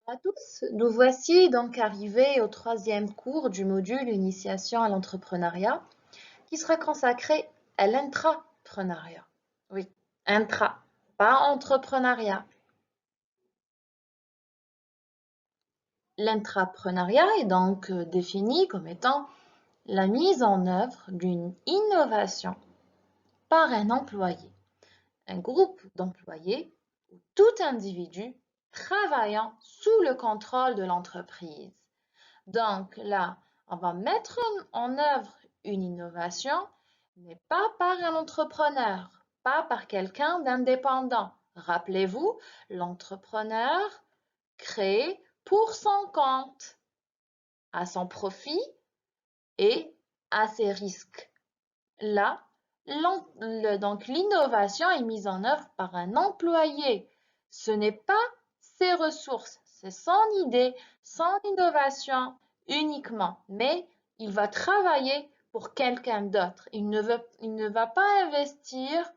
À tous, nous voici donc arrivés au troisième cours du module Initiation à l'entrepreneuriat qui sera consacré à l'intrapreneuriat. Oui, intra, pas entrepreneuriat. L'intrapreneuriat est donc défini comme étant la mise en œuvre d'une innovation par un employé, un groupe d'employés ou tout individu travaillant sous le contrôle de l'entreprise. Donc là, on va mettre en œuvre une innovation, mais pas par un entrepreneur, pas par quelqu'un d'indépendant. Rappelez-vous, l'entrepreneur crée pour son compte, à son profit et à ses risques. Là, donc l'innovation est mise en œuvre par un employé. Ce n'est pas ses ressources, c'est son idée, son innovation uniquement. Mais il va travailler pour quelqu'un d'autre. Il ne va pas investir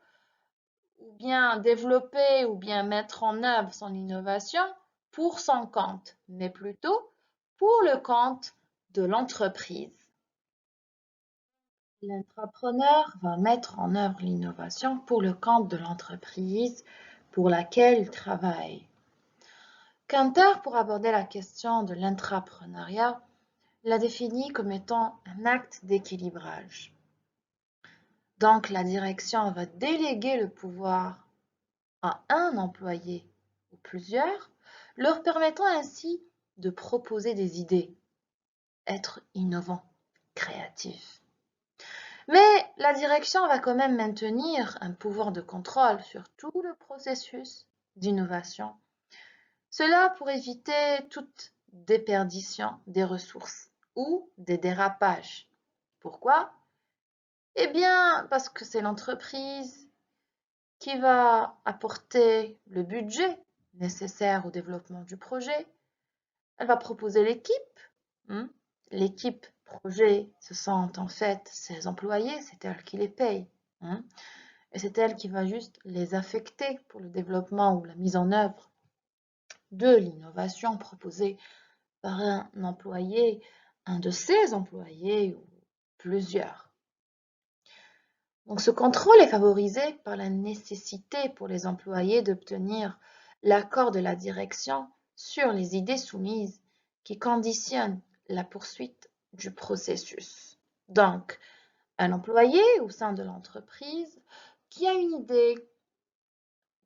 ou bien développer ou bien mettre en œuvre son innovation pour son compte, mais plutôt pour le compte de l'entreprise. L'entrepreneur va mettre en œuvre l'innovation pour le compte de l'entreprise pour laquelle il travaille. Cantor, pour aborder la question de l'intrapreneuriat, l'a défini comme étant un acte d'équilibrage. Donc, la direction va déléguer le pouvoir à un employé ou plusieurs, leur permettant ainsi de proposer des idées, être innovant, créatif. Mais la direction va quand même maintenir un pouvoir de contrôle sur tout le processus d'innovation. Cela pour éviter toute déperdition des ressources ou des dérapages. Pourquoi? Eh bien, parce que c'est l'entreprise qui va apporter le budget nécessaire au développement du projet. Elle va proposer l'équipe. L'équipe projet, ce sont en fait ses employés, c'est elle qui les paye. Et c'est elle qui va juste les affecter pour le développement ou la mise en œuvre de l'innovation proposée par un employé, un de ses employés ou plusieurs. Donc ce contrôle est favorisé par la nécessité pour les employés d'obtenir l'accord de la direction sur les idées soumises qui conditionnent la poursuite du processus. Donc, un employé au sein de l'entreprise qui a une idée,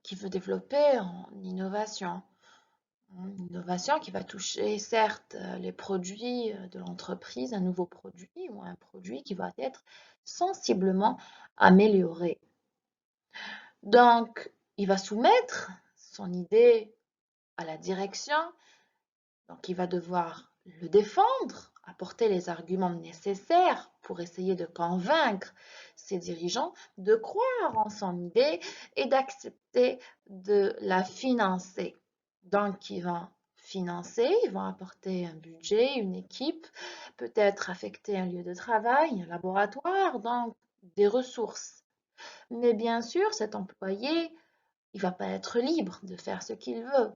qui veut développer en innovation. Une innovation qui va toucher certes les produits de l'entreprise, un nouveau produit ou un produit qui va être sensiblement amélioré. Donc, il va soumettre son idée à la direction, donc il va devoir le défendre, apporter les arguments nécessaires pour essayer de convaincre ses dirigeants de croire en son idée et d'accepter de la financer. Donc, ils vont financer, ils vont apporter un budget, une équipe, peut-être affecter un lieu de travail, un laboratoire, donc des ressources. Mais bien sûr, cet employé, il ne va pas être libre de faire ce qu'il veut.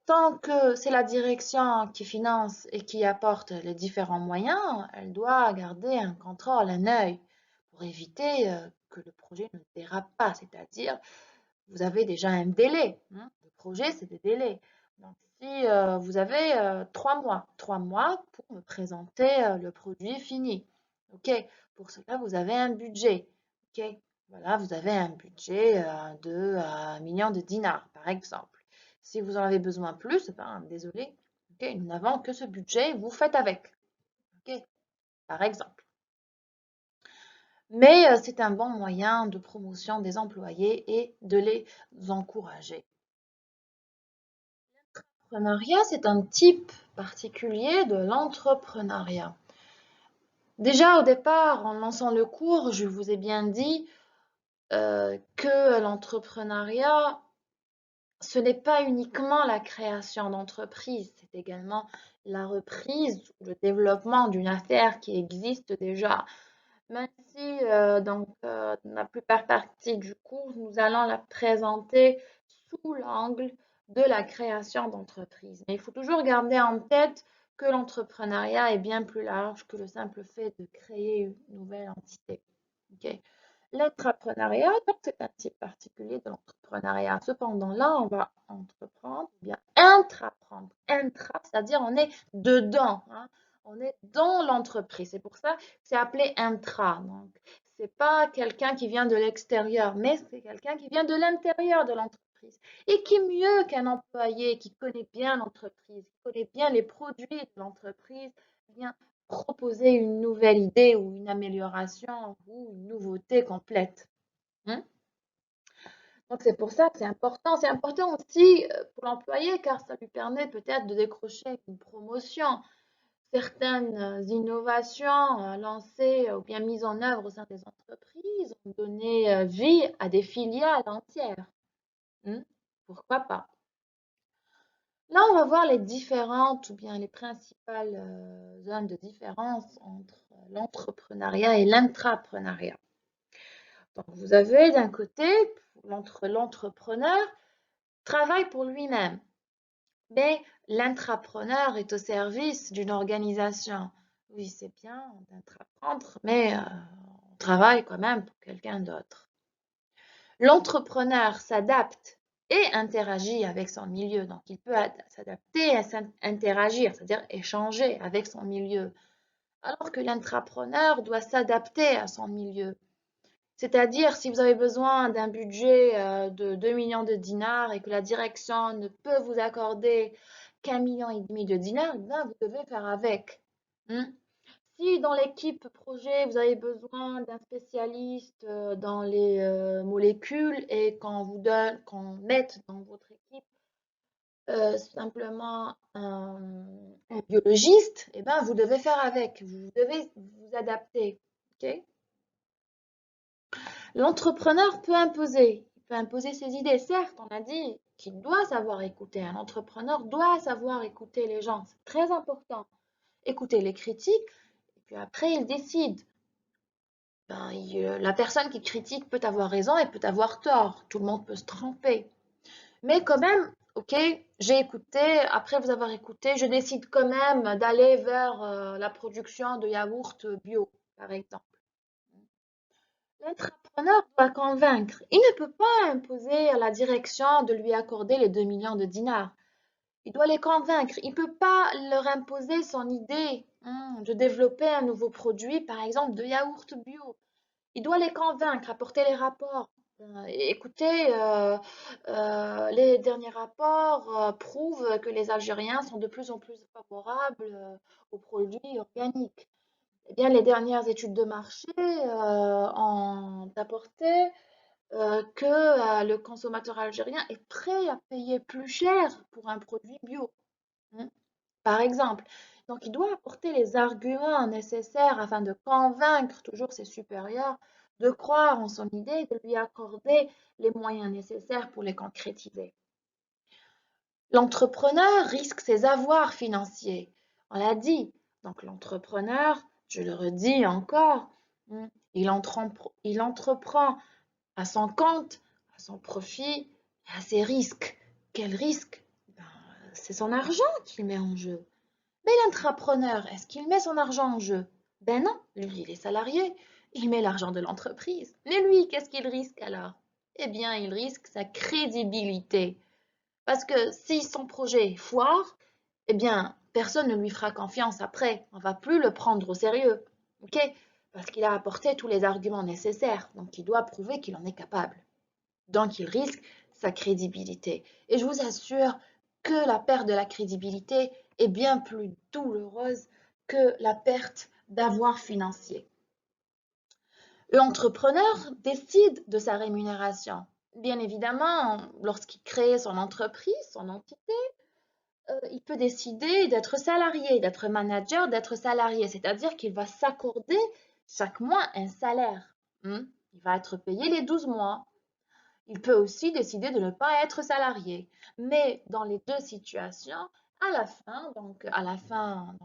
Tant que c'est la direction qui finance et qui apporte les différents moyens, elle doit garder un contrôle, un œil, pour éviter que le projet ne dérape pas. C'est-à-dire, vous avez déjà un délai. Le projet, c'est des délais. Donc, si vous avez 3 mois pour me présenter le produit fini. OK, pour cela, vous avez un budget. OK, voilà, vous avez un budget de 1 million de dinars, par exemple. Si vous en avez besoin plus, ben, désolé, OK, nous n'avons que ce budget, vous faites avec. OK, par exemple. Mais c'est un bon moyen de promotion des employés et de les encourager. L'entrepreneuriat, c'est un type particulier de l'entrepreneuriat. Déjà au départ, en lançant le cours, je vous ai bien dit que l'entrepreneuriat, ce n'est pas uniquement la création d'entreprise, c'est également la reprise ou le développement d'une affaire qui existe déjà. Même si donc, la plupart partie du cours, nous allons la présenter sous l'angle de la création d'entreprise. Mais il faut toujours garder en tête que l'entrepreneuriat est bien plus large que le simple fait de créer une nouvelle entité. Okay? L'intrapreneuriat, donc, c'est un type particulier de l'entrepreneuriat. Cependant, là, on va entreprendre, ou bien intraprendre. Intra, c'est-à-dire on est dedans, hein. On est dans l'entreprise. C'est pour ça que c'est appelé intra. Donc, c'est pas quelqu'un qui vient de l'extérieur, mais c'est quelqu'un qui vient de l'intérieur de l'entreprise. Et qui mieux qu'un employé qui connaît bien l'entreprise, qui connaît bien les produits de l'entreprise, vient proposer une nouvelle idée ou une amélioration ou une nouveauté complète. Hein. Donc c'est pour ça que c'est important. C'est important aussi pour l'employé car ça lui permet peut-être de décrocher une promotion. Certaines innovations lancées ou bien mises en œuvre au sein des entreprises ont donné vie à des filiales entières. Hein. Pourquoi pas? Là, on va voir les différentes ou bien les principales zones de différence entre l'entrepreneuriat et l'intrapreneuriat. Donc, vous avez d'un côté, l'entrepreneur travaille pour lui-même, mais l'intrapreneur est au service d'une organisation. Oui, c'est bien d'entreprendre, mais on travaille quand même pour quelqu'un d'autre. L'entrepreneur s'adapte et interagit avec son milieu. Donc, il peut s'adapter et interagir, c'est-à-dire échanger avec son milieu. Alors que l'intrapreneur doit s'adapter à son milieu. C'est-à-dire, si vous avez besoin d'un budget de 2 millions de dinars et que la direction ne peut vous accorder qu'1,5 million de dinars, ben vous devez faire avec. Hein. Si dans l'équipe projet, vous avez besoin d'un spécialiste dans les molécules et qu'on mette dans votre équipe simplement un biologiste, eh ben, vous devez faire avec, vous devez vous adapter. Okay. L'entrepreneur il peut imposer ses idées. Certes, on a dit qu'il doit savoir écouter. Un entrepreneur doit savoir écouter les gens. C'est très important. Écouter les critiques, et puis après, il décide. Ben, la personne qui critique peut avoir raison et peut avoir tort. Tout le monde peut se tromper. Mais quand même, ok, j'ai écouté, après vous avoir écouté, je décide quand même d'aller vers la production de yaourts bio, par exemple. L'entrepreneur doit convaincre. Il ne peut pas imposer à la direction de lui accorder les 2 millions de dinars. Il doit les convaincre. Il ne peut pas leur imposer son idée de développer un nouveau produit, par exemple de yaourt bio. Il doit les convaincre, apporter les rapports. Écoutez, les derniers rapports prouvent que les Algériens sont de plus en plus favorables aux produits organiques. Eh bien, les dernières études de marché ont apporté que le consommateur algérien est prêt à payer plus cher pour un produit bio, hein, par exemple. Donc, il doit apporter les arguments nécessaires afin de convaincre toujours ses supérieurs de croire en son idée et de lui accorder les moyens nécessaires pour les concrétiser. L'entrepreneur risque ses avoirs financiers. On l'a dit. Donc l'entrepreneur, je le redis encore, il entreprend à son compte, à son profit, à ses risques. Quel risque? Ben, c'est son argent qu'il met en jeu. Mais l'entrepreneur, est-ce qu'il met son argent en jeu? Ben non, lui, il est salarié. Il met l'argent de l'entreprise. Mais lui, qu'est-ce qu'il risque alors? Eh bien, il risque sa crédibilité. Parce que si son projet foire, eh bien, personne ne lui fera confiance après. On ne va plus le prendre au sérieux. OK? Parce qu'il a apporté tous les arguments nécessaires. Donc, il doit prouver qu'il en est capable. Donc, il risque sa crédibilité. Et je vous assure que la perte de la crédibilité est bien plus douloureuse que la perte d'avoir financier. L'entrepreneur décide de sa rémunération. Bien évidemment, lorsqu'il crée son entreprise, son entité, il peut décider d'être salarié, d'être manager, d'être salarié, c'est-à-dire qu'il va s'accorder chaque mois un salaire. Il va être payé les 12 mois. Il peut aussi décider de ne pas être salarié. Mais dans les deux situations, à la fin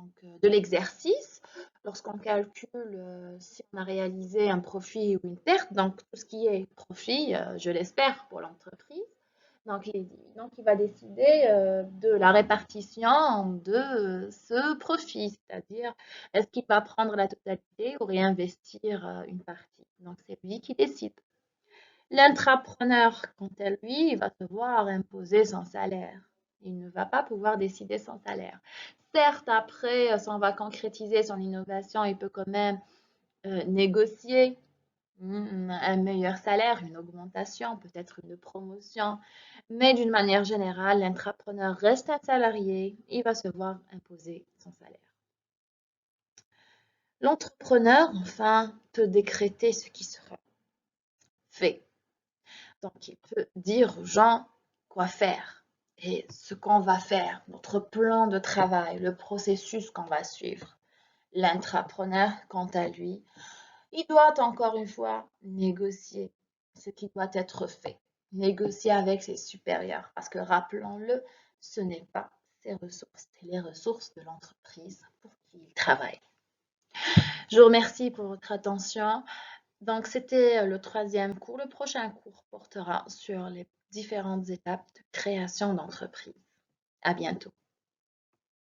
de l'exercice, lorsqu'on calcule si on a réalisé un profit ou une perte, donc tout ce qui est profit, je l'espère pour l'entreprise, Donc, il va décider de la répartition de ce profit, c'est-à-dire est-ce qu'il va prendre la totalité ou réinvestir une partie. Donc, c'est lui qui décide. L'intrapreneur, quant à lui, il va devoir imposer son salaire. Il ne va pas pouvoir décider son salaire. Certes, après, si on va concrétiser son innovation, il peut quand même négocier un meilleur salaire, une augmentation, peut-être une promotion. Mais d'une manière générale, l'entrepreneur reste un salarié, il va se voir imposer son salaire. L'entrepreneur, enfin, peut décréter ce qui sera fait. Donc, il peut dire aux gens quoi faire et ce qu'on va faire, notre plan de travail, le processus qu'on va suivre. L'entrepreneur, quant à lui, il doit encore une fois négocier ce qui doit être fait, négocier avec ses supérieurs, parce que rappelons-le, ce n'est pas ses ressources, c'est les ressources de l'entreprise pour qui il travaille. Je vous remercie pour votre attention. Donc, c'était le troisième cours. Le prochain cours portera sur les différentes étapes de création d'entreprise. À bientôt.